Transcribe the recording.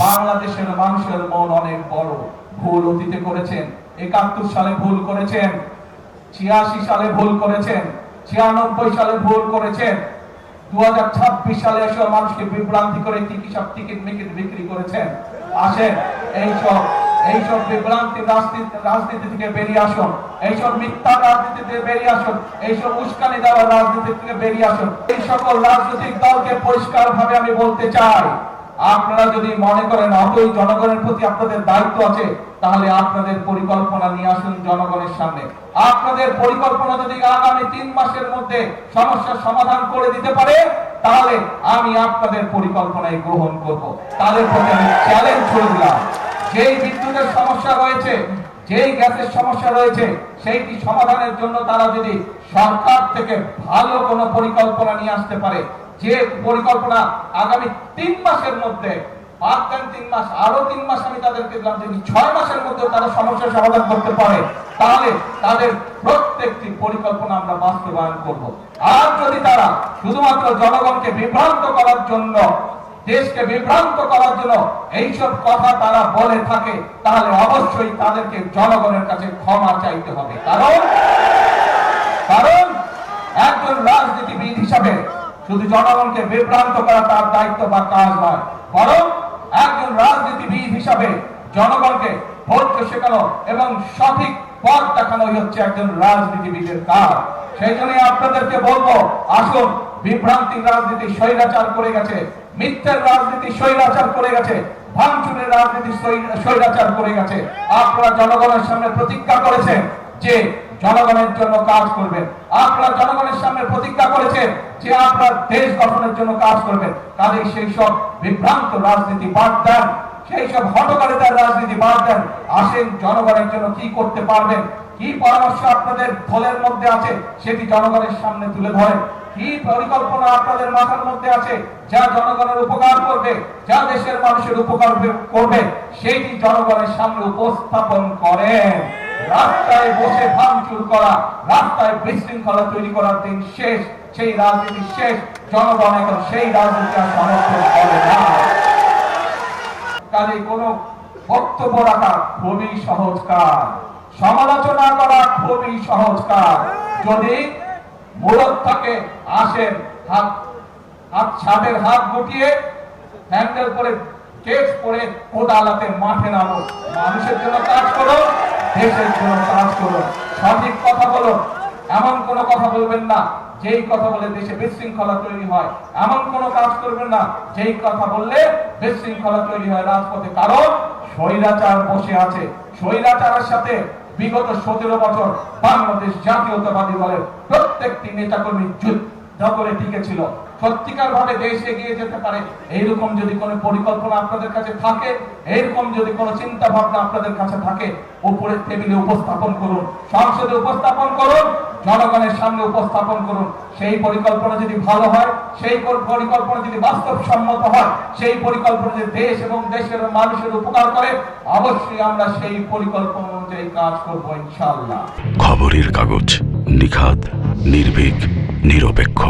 বাংলাদেশের মানুষের মন অনেক বড়। ভুল অতীতে করেছেন, ৭১ সালে ভুল করেছেন, ৮৬ সালে ভুল করেছেন, ৯৬ সালে ভুল করেছেন, ২০২৬ সালে এসব মানুষকে বিভ্রান্তি করে টিকিট মিকিট বিক্রি করেছেন। আসেন এইসব বিভ্রান্তি রাজনীতি থেকে বেরিয়ে আসুন, এইসব মিথ্যা রাজনীতি থেকে বেরিয়ে আসুন, এইসব উস্কানি দেওয়ার রাজনীতি থেকে বেরিয়ে আসুন। এই সকল রাজনৈতিক দলকে পরিষ্কার ভাবে আমি বলতে চাই, আপনারা যদি মনে করেন অতই জনগণের প্রতি আপনাদের দায়িত্ব আছে, তাহলে আপনাদের পরিকল্পনা নিয়ে আসুন জনগণের সামনে। আপনাদের পরিকল্পনা যদি আগামী ৩ মাসের মধ্যে সমস্যার সমাধান করে দিতে পারে, তাহলে আমি আপনাদের পরিকল্পনায় গ্রহণ করব। তাদের প্রতি আমি চ্যালেঞ্জ করে দিলাম, যেই বিদ্যুতের সমস্যা রয়েছে, যেই গ্যাসের সমস্যা রয়েছে, সেইটি সমাধানের জন্য তারা যদি সরকার থেকে ভালো কোনো পরিকল্পনা নিয়ে আসতে পারে, যে পরিকল্পনা আগামী ৩ মাসের মধ্যে, ৩ মাস, আরো 3 মাস আমি তাদেরকে দিলাম, যদি 6 মাসের মধ্যে তারা সমস্যার সমাধান করতে পারে, তাহলে তাদের প্রত্যেকটি পরিকল্পনা আমরা বাস্তবায়ন করব। আর যদি তারা শুধুমাত্র জনগণকে বিভ্রান্ত করার জন্য, দেশকে বিভ্রান্ত করার জন্য এইসব কথা তারা বলে থাকে, তাহলে অবশ্যই তাদেরকে জনগণের কাছে ক্ষমা চাইতে হবে। কারণ একজন রাজনীতিবিদ হিসাবে শুধু জনগণকে বিভ্রান্ত করা তার দায়িত্ব বা কাজ নয়, বরং একজন রাজনীতিবিদ হিসাবে জনগণকে ধৈর্য শেখানো এবং সঠিক পথ দেখানোই হচ্ছে একজন রাজনীতিবিদের কাজ। সেই জন্য আপনাদেরকে বলবো, আসুন, বিভ্রান্তির রাজনীতি স্বৈরাচার করে গেছে, মিথ্যার রাজনীতি স্বৈরাচার করে গেছে, ভাঙচুরের রাজনীতি স্বৈরাচার করে গেছে। আপনারা জনগণের সামনে প্রতিজ্ঞা করেছেন যে জনগণের জন্য কাজ করবেন, আপনারা জনগণের সামনে প্রতিজ্ঞা করেছেন যে আপনার দেশ গঠনের জন্য কাজ করবেন। কাজেই সেই সব বিভ্রান্ত রাজনীতি বাদ দেন, সেই সব হঠকারিতার রাজনীতি বাদ দেন। আসেন, জনগণের জন্য কি করতে পারবেন, কি পরামর্শ আপনাদের দলের মধ্যে আছে, সেটি জনগণের সামনে তুলে ধরেন। কি পরিকল্পনা আপনাদের মাথার মধ্যে আছে, যা জনগণের উপকার করবে, যা দেশের মানুষের উপকার করবে, সেইটি জনগণের সামনে উপস্থাপন করেন। রাস্তায় বসে ভাঙচুর করা, রাস্তায় বিশৃঙ্খলা তৈরি করার দিন শেষ, সেই রাজনীতি শেষ। জনগণ এখন সেই রাজনীতি আর সমর্থন করে না। কাজে কোনো বক্তব্য রাখা খুবই সহজ কাজ, সমালোচনা করা খুবই সহজ কাজ। যদি মূলত থাকে, আসেন, ছাদের হাত গুটিয়ে হ্যান্ডেল করে কেস করে কোদালাতে মাঠে নামো, মানুষের জন্য কাজ করো, দেশের জন্য কাজ করো, সঠিক কথা বলো। এমন কোনো কথা বলবেন না যেই কথা বলে দেশে বিশৃঙ্খলা তৈরি হয়, এমন কোনো কাজ করবেন না যেই কথা বললে বিশৃঙ্খলা তৈরি হয় রাজপথে। কারণ স্বৈরাচার বসে আছে, স্বৈরাচারের সাথে বিগত 17 বছর বাংলাদেশ জাতীয়তাবাদী দলের প্রত্যেকটি নেতাকর্মী যুদ্ধ করে টিকেছিল। সত্যিকার ভাবে দেশ এগিয়ে যেতে পারে এইরকম যদি কোনো পরিকল্পনা আপনাদের কাছে থাকে, এইরকম যদি কোনো চিন্তা ভাবনা আপনাদের কাছে থাকে, উপরের টেবিলে উপস্থাপন করুন, সংসদে উপস্থাপন করুন, জনগণের সামনে উপস্থাপন করুন। সেই পরিকল্পনা যদি ভালো হয়, সেই পরিকল্পনা যদি বাস্তবসম্মত হয়, সেই পরিকল্পনা যদি দেশ এবং দেশের মানুষের উপকার করে, অবশ্যই আমরা সেই পরিকল্পনা অনুযায়ী কাজ করব ইনশাআল্লাহ। খবরের কাগজ, নিখাত, নির্ভীক, নিরপেক্ষ।